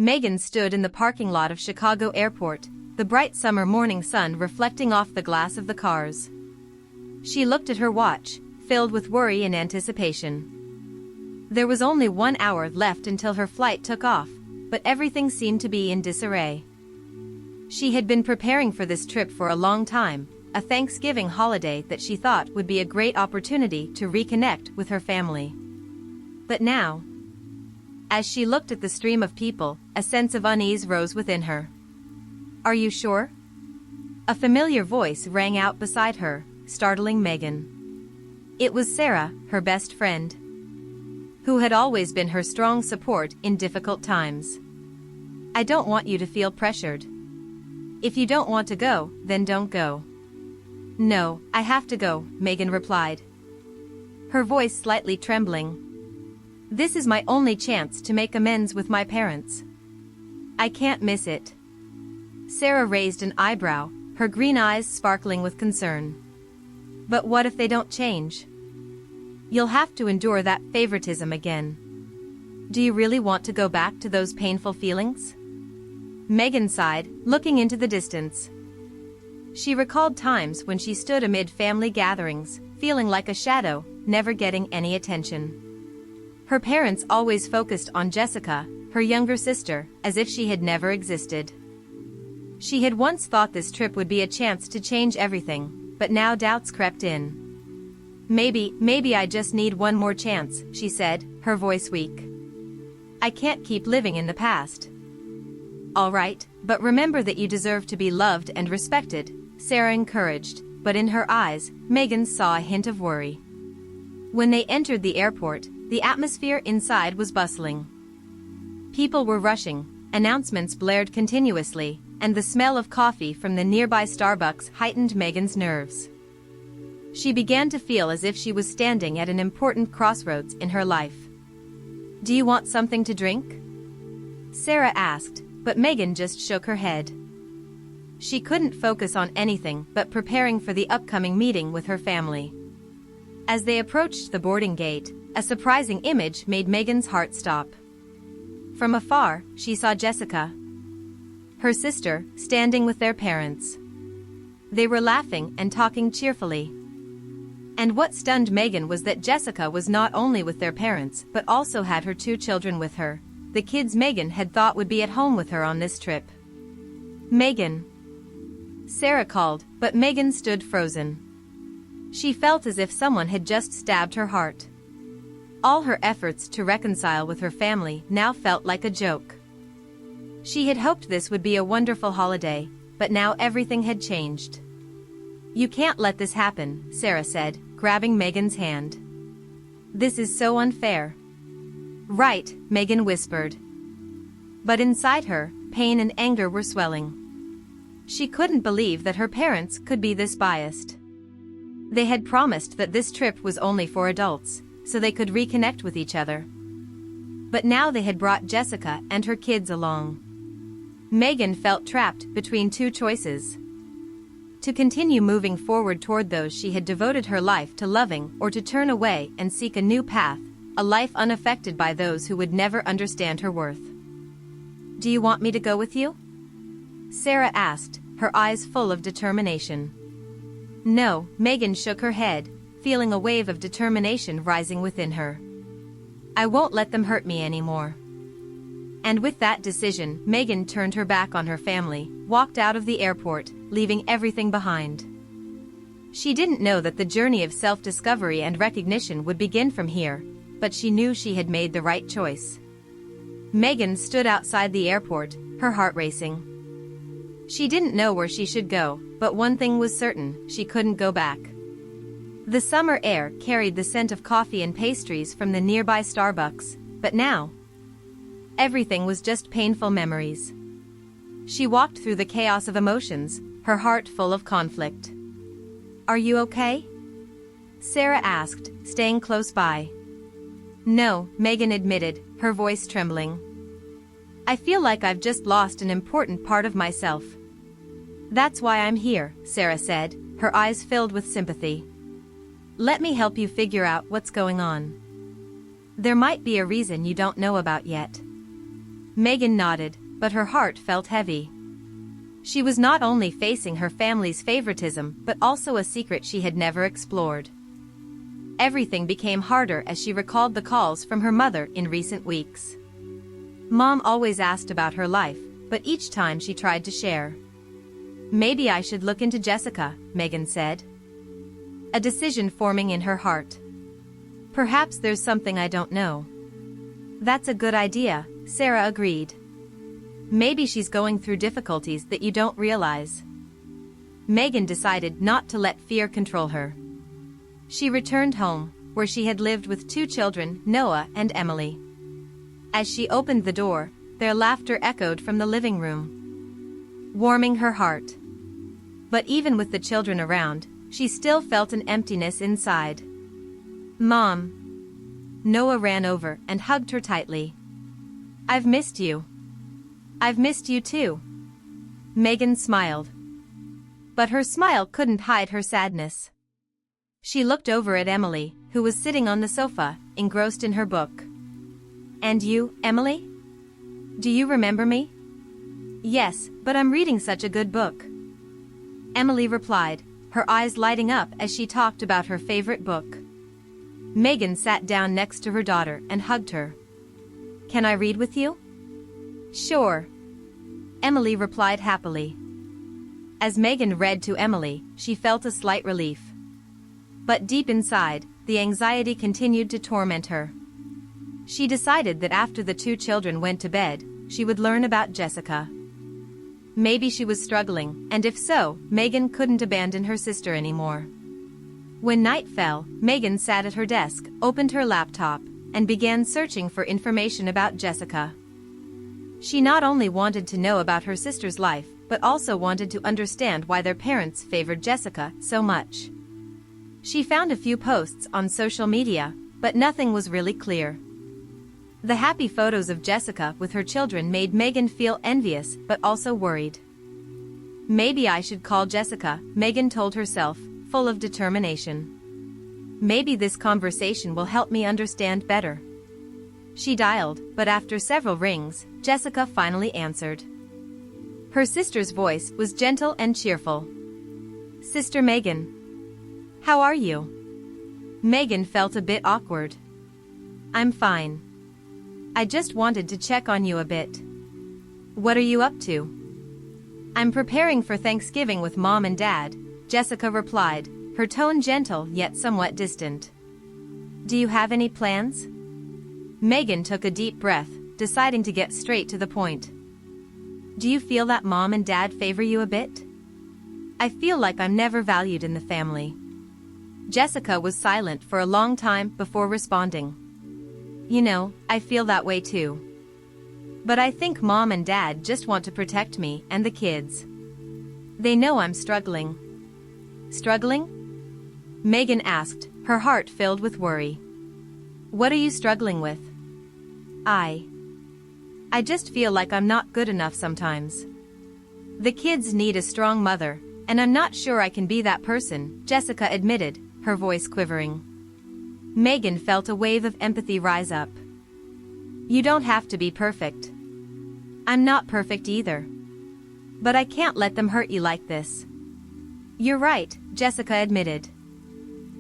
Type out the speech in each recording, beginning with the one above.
Megan stood in the parking lot of Chicago Airport, the bright summer morning sun reflecting off the glass of the cars. She looked at her watch, filled with worry and anticipation. There was only 1 hour left until her flight took off, but everything seemed to be in disarray. She had been preparing for this trip for a long time, a Thanksgiving holiday that she thought would be a great opportunity to reconnect with her family. But now, as she looked at the stream of people, a sense of unease rose within her. "Are you sure?" A familiar voice rang out beside her, startling Megan. It was Sarah, her best friend, who had always been her strong support in difficult times. "I don't want you to feel pressured. If you don't want to go, then don't go." "No, I have to go," Megan replied, her voice slightly trembling. "This is my only chance to make amends with my parents. I can't miss it." Sarah raised an eyebrow, her green eyes sparkling with concern. "But what if they don't change? You'll have to endure that favoritism again. Do you really want to go back to those painful feelings?" Megan sighed, looking into the distance. She recalled times when she stood amid family gatherings, feeling like a shadow, never getting any attention. Her parents always focused on Jessica, her younger sister, as if she had never existed. She had once thought this trip would be a chance to change everything, but now doubts crept in. Maybe I just need one more chance," she said, her voice weak. "I can't keep living in the past." "All right, but remember that you deserve to be loved and respected," Sarah encouraged, but in her eyes, Megan saw a hint of worry. When they entered the airport, the atmosphere inside was bustling. People were rushing, announcements blared continuously, and the smell of coffee from the nearby Starbucks heightened Megan's nerves. She began to feel as if she was standing at an important crossroads in her life. "Do you want something to drink?" Sarah asked, but Megan just shook her head. She couldn't focus on anything but preparing for the upcoming meeting with her family. As they approached the boarding gate, a surprising image made Megan's heart stop. From afar, she saw Jessica, her sister, standing with their parents. They were laughing and talking cheerfully. And what stunned Megan was that Jessica was not only with their parents but also had her 2 children with her, the kids Megan had thought would be at home with her on this trip. "Megan," Sarah called, but Megan stood frozen. She felt as if someone had just stabbed her heart. All her efforts to reconcile with her family now felt like a joke. She had hoped this would be a wonderful holiday, but now everything had changed. "You can't let this happen," Sarah said, grabbing Megan's hand. "This is so unfair." "Right," Megan whispered. But inside her, pain and anger were swelling. She couldn't believe that her parents could be this biased. They had promised that this trip was only for adults, so they could reconnect with each other. But now they had brought Jessica and her kids along. Megan felt trapped between 2 choices. To continue moving forward toward those she had devoted her life to loving, or to turn away and seek a new path, a life unaffected by those who would never understand her worth. "Do you want me to go with you?" Sarah asked, her eyes full of determination. "No," Megan shook her head, feeling a wave of determination rising within her. "I won't let them hurt me anymore." And with that decision, Megan turned her back on her family, walked out of the airport, leaving everything behind. She didn't know that the journey of self-discovery and recognition would begin from here, but she knew she had made the right choice. Megan stood outside the airport, her heart racing. She didn't know where she should go, but one thing was certain, she couldn't go back. The summer air carried the scent of coffee and pastries from the nearby Starbucks, but now, everything was just painful memories. She walked through the chaos of emotions, her heart full of conflict. "Are you okay?" Sarah asked, staying close by. "No," Megan admitted, her voice trembling. "I feel like I've just lost an important part of myself." "That's why I'm here," Sarah said, her eyes filled with sympathy. "Let me help you figure out what's going on. There might be a reason you don't know about yet." Megan nodded, but her heart felt heavy. She was not only facing her family's favoritism but also a secret she had never explored. Everything became harder as she recalled the calls from her mother in recent weeks. Mom always asked about her life, but each time she tried to share. Maybe I should look into Jessica, Megan said. A decision forming in her heart. Perhaps there's something I don't know. That's a good idea, Sarah agreed. Maybe she's going through difficulties that you don't realize. Megan decided not to let fear control her. She returned home, where she had lived with 2 children, Noah and Emily. As she opened the door, their laughter echoed from the living room, warming her heart. But even with the children around, she still felt an emptiness inside. Mom. Noah ran over and hugged her tightly. I've missed you. I've missed you too. Megan smiled. But her smile couldn't hide her sadness. She looked over at Emily, who was sitting on the sofa, engrossed in her book. And you, Emily? Do you remember me? Yes, but I'm reading such a good book. Emily replied, her eyes lighting up as she talked about her favorite book. Megan sat down next to her daughter and hugged her. Can I read with you? Sure. Emily replied happily. As Megan read to Emily, she felt a slight relief. But deep inside, the anxiety continued to torment her. She decided that after the 2 children went to bed, she would learn about Jessica. Maybe she was struggling, and if so, Megan couldn't abandon her sister anymore. When night fell, Megan sat at her desk, opened her laptop, and began searching for information about Jessica. She not only wanted to know about her sister's life, but also wanted to understand why their parents favored Jessica so much. She found a few posts on social media, but nothing was really clear. The happy photos of Jessica with her children made Megan feel envious but also worried. Maybe I should call Jessica, Megan told herself, full of determination. Maybe this conversation will help me understand better. She dialed, but after several rings, Jessica finally answered. Her sister's voice was gentle and cheerful. Sister Megan. How are you? Megan felt a bit awkward. I'm fine. I just wanted to check on you a bit. What are you up to? I'm preparing for Thanksgiving with Mom and Dad, Jessica replied, her tone gentle yet somewhat distant. Do you have any plans? Megan took a deep breath, deciding to get straight to the point. Do you feel that Mom and Dad favor you a bit? I feel like I'm never valued in the family. Jessica was silent for a long time before responding. You know, I feel that way too. But I think Mom and Dad just want to protect me and the kids. They know I'm struggling. Struggling? Megan asked, her heart filled with worry. What are you struggling with? I just feel like I'm not good enough sometimes. The kids need a strong mother, and I'm not sure I can be that person, Jessica admitted, her voice quivering. Megan felt a wave of empathy rise up. You don't have to be perfect. I'm not perfect either. But I can't let them hurt you like this. You're right, Jessica admitted.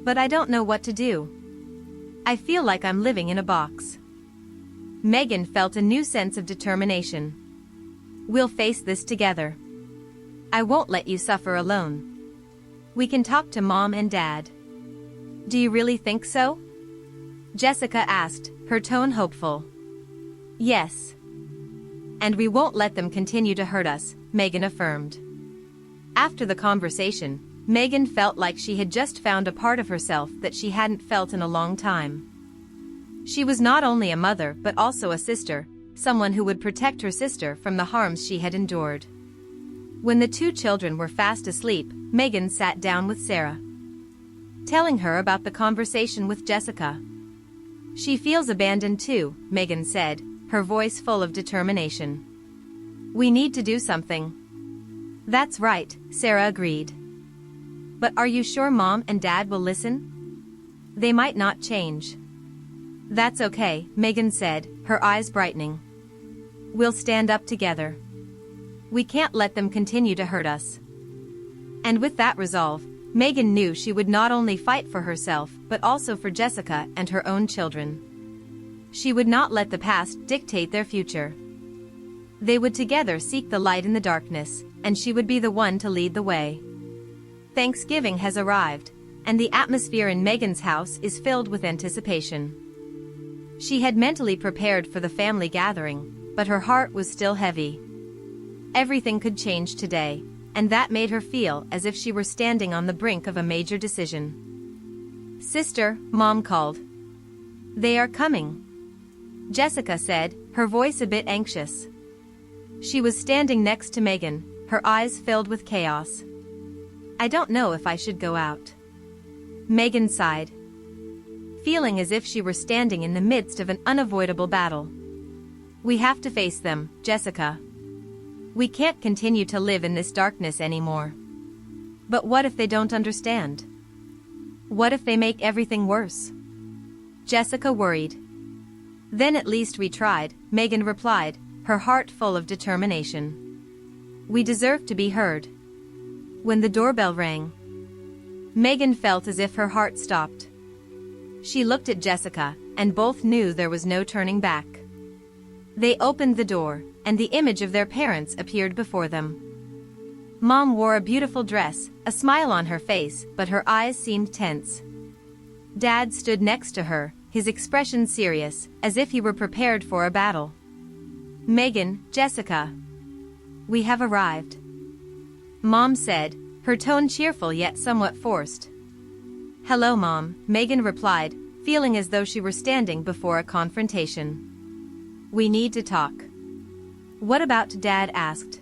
But I don't know what to do. I feel like I'm living in a box. Megan felt a new sense of determination. We'll face this together. I won't let you suffer alone. We can talk to Mom and Dad. Do you really think so? Jessica asked, her tone hopeful. Yes. And we won't let them continue to hurt us, Megan affirmed. After the conversation, Megan felt like she had just found a part of herself that she hadn't felt in a long time. She was not only a mother but also a sister, someone who would protect her sister from the harms she had endured. When the 2 children were fast asleep, Megan sat down with Sarah, telling her about the conversation with Jessica. She feels abandoned too, Megan said, her voice full of determination. We need to do something. That's right, Sarah agreed. But are you sure Mom and Dad will listen? They might not change. That's okay, Megan said, her eyes brightening. We'll stand up together. We can't let them continue to hurt us. And with that resolve, Megan knew she would not only fight for herself but also for Jessica and her own children. She would not let the past dictate their future. They would together seek the light in the darkness, and she would be the one to lead the way. Thanksgiving has arrived, and the atmosphere in Megan's house is filled with anticipation. She had mentally prepared for the family gathering, but her heart was still heavy. Everything could change today, and that made her feel as if she were standing on the brink of a major decision. "Sister," Mom called. "They are coming," Jessica said, her voice a bit anxious. She was standing next to Megan, her eyes filled with chaos. "I don't know if I should go out," Megan sighed, feeling as if she were standing in the midst of an unavoidable battle. "We have to face them, Jessica. We can't continue to live in this darkness anymore." "But what if they don't understand? What if they make everything worse?" Jessica worried. "Then at least we tried," Megan replied, her heart full of determination. "We deserve to be heard." When the doorbell rang, Megan felt as if her heart stopped. She looked at Jessica, and both knew there was no turning back. They opened the door, and the image of their parents appeared before them. Mom wore a beautiful dress, a smile on her face, but her eyes seemed tense. Dad stood next to her, his expression serious, as if he were prepared for a battle. "Megan, Jessica. We have arrived," Mom said, her tone cheerful yet somewhat forced. "Hello, Mom," Megan replied, feeling as though she were standing before a confrontation. "We need to talk." "What about?" Dad asked,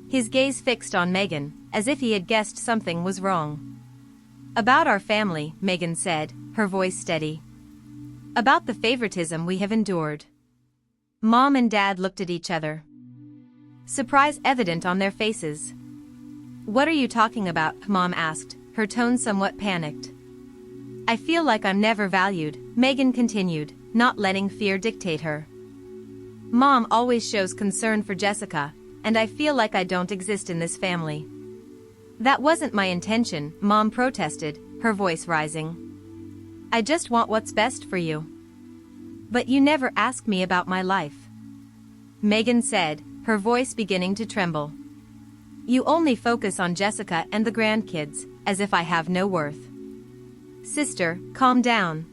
his gaze fixed on Megan, as if he had guessed something was wrong. "About our family," Megan said, her voice steady. "About the favoritism we have endured." Mom and Dad looked at each other, surprise evident on their faces. "What are you talking about?" Mom asked, her tone somewhat panicked. "I feel like I'm never valued," Megan continued, not letting fear dictate her. "Mom always shows concern for Jessica, and I feel like I don't exist in this family." "That wasn't my intention," Mom protested, her voice rising. "I just want what's best for you." "But you never ask me about my life," Megan said, her voice beginning to tremble. "You only focus on Jessica and the grandkids, as if I have no worth." "Sister, calm down,"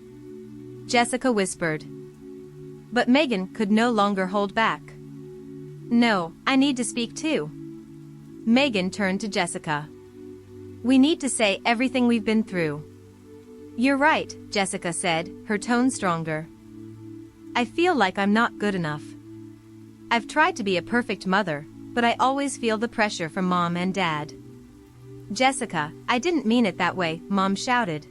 Jessica whispered. But Megan could no longer hold back. "No, I need to speak too." Megan turned to Jessica. "We need to say everything we've been through." "You're right," Jessica said, her tone stronger. "I feel like I'm not good enough. I've tried to be a perfect mother, but I always feel the pressure from Mom and Dad." "Jessica, I didn't mean it that way," Mom shouted.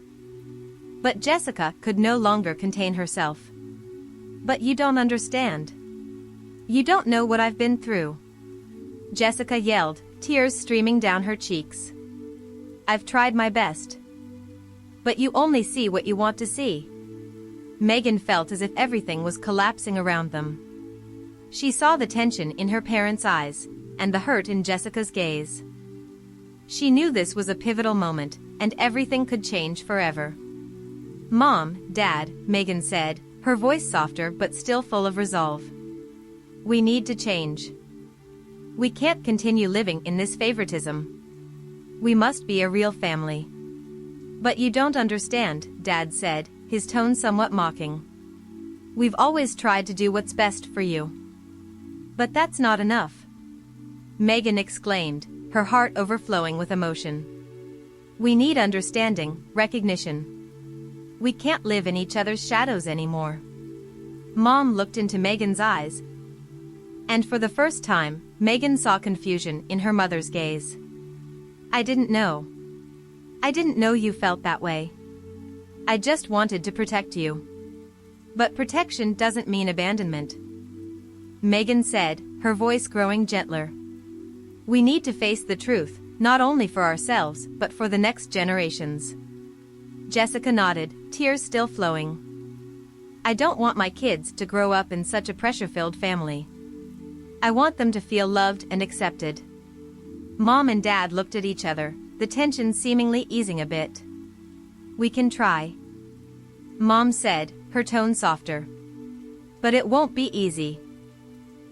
But Jessica could no longer contain herself. "But you don't understand. You don't know what I've been through," Jessica yelled, tears streaming down her cheeks. "I've tried my best. But you only see what you want to see." Megan felt as if everything was collapsing around them. She saw the tension in her parents' eyes, and the hurt in Jessica's gaze. She knew this was a pivotal moment, and everything could change forever. "Mom, Dad," Megan said, her voice softer but still full of resolve. "We need to change. We can't continue living in this favoritism. We must be a real family." "But you don't understand," Dad said, his tone somewhat mocking. "We've always tried to do what's best for you." "But that's not enough," Megan exclaimed, her heart overflowing with emotion. "We need understanding, recognition. We can't live in each other's shadows anymore." Mom looked into Megan's eyes, and for the first time, Megan saw confusion in her mother's gaze. "I didn't know. I didn't know you felt that way. I just wanted to protect you." "But protection doesn't mean abandonment," Megan said, her voice growing gentler. "We need to face the truth, not only for ourselves but for the next generations." Jessica nodded, tears still flowing. "I don't want my kids to grow up in such a pressure-filled family." I want them to feel loved and accepted." Mom and Dad looked at each other, the tension seemingly easing a bit. "We can try," Mom said, her tone softer. "But it won't be easy."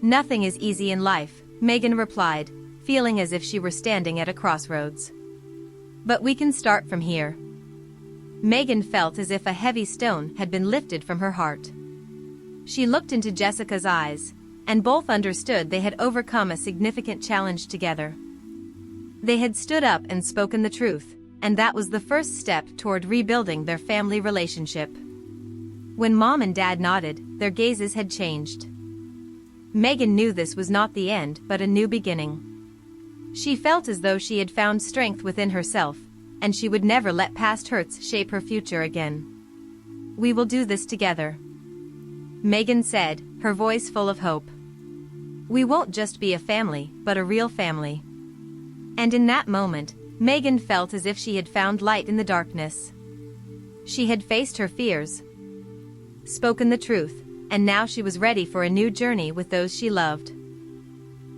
"Nothing is easy in life," Megan replied, feeling as if she were standing at a crossroads. "But we can start from here." Megan felt as if a heavy stone had been lifted from her heart. She looked into Jessica's eyes, and both understood they had overcome a significant challenge together. They had stood up and spoken the truth, and that was the first step toward rebuilding their family relationship. When Mom and Dad nodded, their gazes had changed. Megan knew this was not the end but a new beginning. She felt as though she had found strength within herself, and she would never let past hurts shape her future again. "We will do this together," Megan said, her voice full of hope. "We won't just be a family, but a real family." And in that moment, Megan felt as if she had found light in the darkness. She had faced her fears, spoken the truth, and now she was ready for a new journey with those she loved.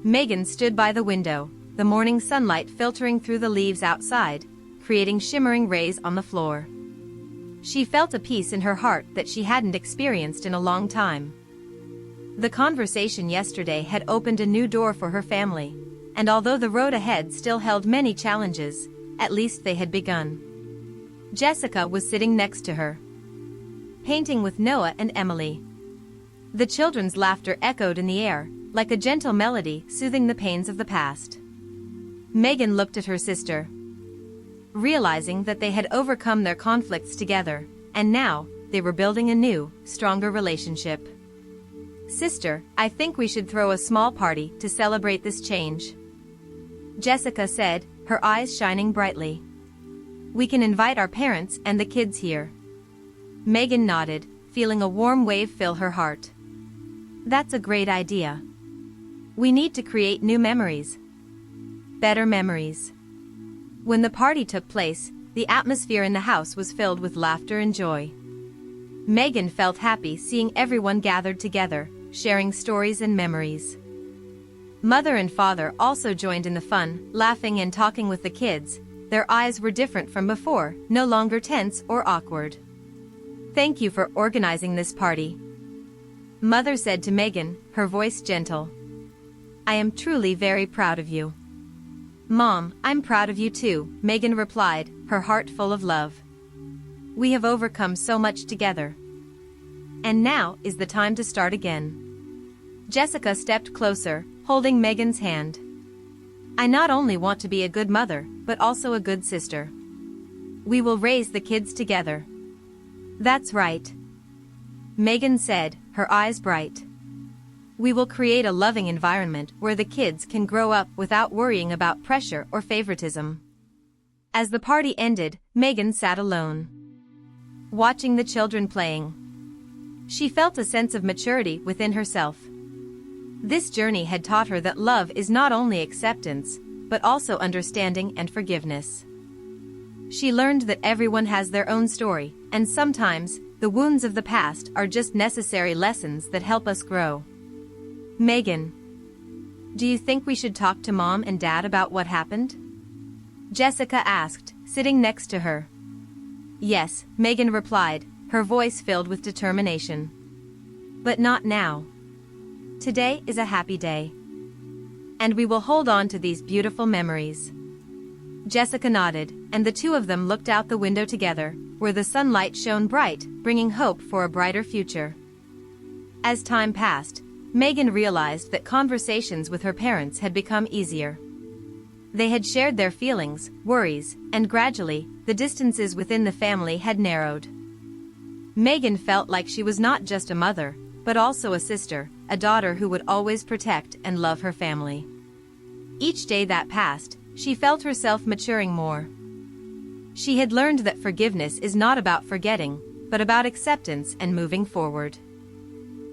Megan stood by the window, the morning sunlight filtering through the leaves outside, creating shimmering rays on the floor. She felt a peace in her heart that she hadn't experienced in a long time. The conversation yesterday had opened a new door for her family, and although the road ahead still held many challenges, at least they had begun. Jessica was sitting next to her, painting with Noah and Emily. The children's laughter echoed in the air, like a gentle melody soothing the pains of the past. Megan looked at her sister, realizing that they had overcome their conflicts together, and now, they were building a new, stronger relationship. "Sister, I think we should throw a small party to celebrate this change," Jessica said, her eyes shining brightly. "We can invite our parents and the kids here." Megan nodded, feeling a warm wave fill her heart. "That's a great idea. We need to create new memories. Better memories." When the party took place, the atmosphere in the house was filled with laughter and joy. Megan felt happy seeing everyone gathered together, sharing stories and memories. Mother and father also joined in the fun, laughing and talking with the kids. Their eyes were different from before, no longer tense or awkward. "Thank you for organizing this party," Mother said to Megan, her voice gentle. "I am truly very proud of you." "Mom, I'm proud of you too," Megan replied, her heart full of love. "We have overcome so much together. And now is the time to start again." Jessica stepped closer, holding Megan's hand. "I not only want to be a good mother, but also a good sister. We will raise the kids together." "That's right," Megan said, her eyes bright. "We will create a loving environment where the kids can grow up without worrying about pressure or favoritism." As the party ended, Megan sat alone, watching the children playing. She felt a sense of maturity within herself. This journey had taught her that love is not only acceptance, but also understanding and forgiveness. She learned that everyone has their own story, and sometimes, the wounds of the past are just necessary lessons that help us grow. "Megan, do you think we should talk to Mom and Dad about what happened?" Jessica asked, sitting next to her. "Yes," Megan replied, her voice filled with determination. "But not now. Today is a happy day. And we will hold on to these beautiful memories." Jessica nodded, and the two of them looked out the window together, where the sunlight shone bright, bringing hope for a brighter future. As time passed, Megan realized that conversations with her parents had become easier. They had shared their feelings, worries, and gradually, the distances within the family had narrowed. Megan felt like she was not just a mother, but also a sister, a daughter who would always protect and love her family. Each day that passed, she felt herself maturing more. She had learned that forgiveness is not about forgetting, but about acceptance and moving forward.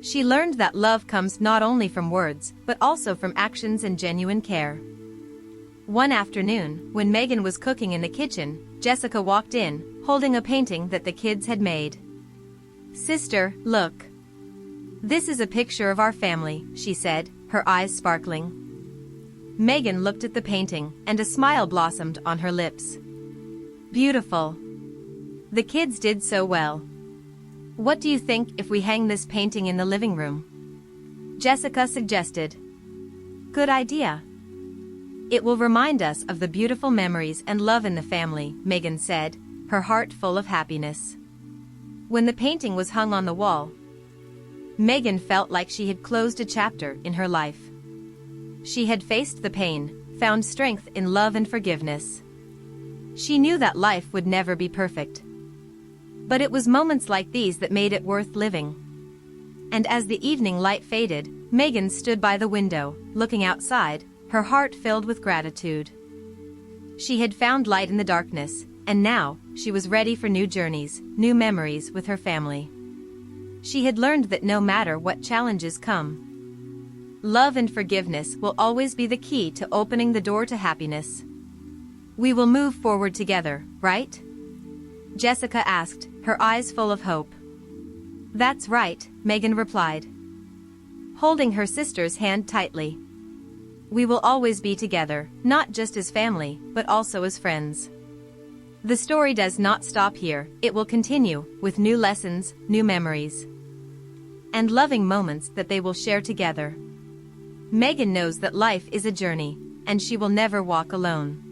She learned that love comes not only from words, but also from actions and genuine care. One afternoon, when Megan was cooking in the kitchen, Jessica walked in, holding a painting that the kids had made. "Sister, look. This is a picture of our family," she said, her eyes sparkling. Megan looked at the painting, and a smile blossomed on her lips. Beautiful. The kids did so well. What do you think if we hang this painting in the living room? Jessica suggested. Good idea. It will remind us of the beautiful memories and love in the family, Megan said, her heart full of happiness. When the painting was hung on the wall, Megan felt like she had closed a chapter in her life. She had faced the pain, found strength in love and forgiveness. She knew that life would never be perfect. But it was moments like these that made it worth living. And as the evening light faded, Megan stood by the window, looking outside, her heart filled with gratitude. She had found light in the darkness, and now she was ready for new journeys, new memories with her family. She had learned that no matter what challenges come, love and forgiveness will always be the key to opening the door to happiness. We will move forward together, right? Jessica asked, her eyes full of hope. That's right, Megan replied, holding her sister's hand tightly. We will always be together, not just as family, but also as friends. The story does not stop here, it will continue, with new lessons, new memories, and loving moments that they will share together. Megan knows that life is a journey, and she will never walk alone.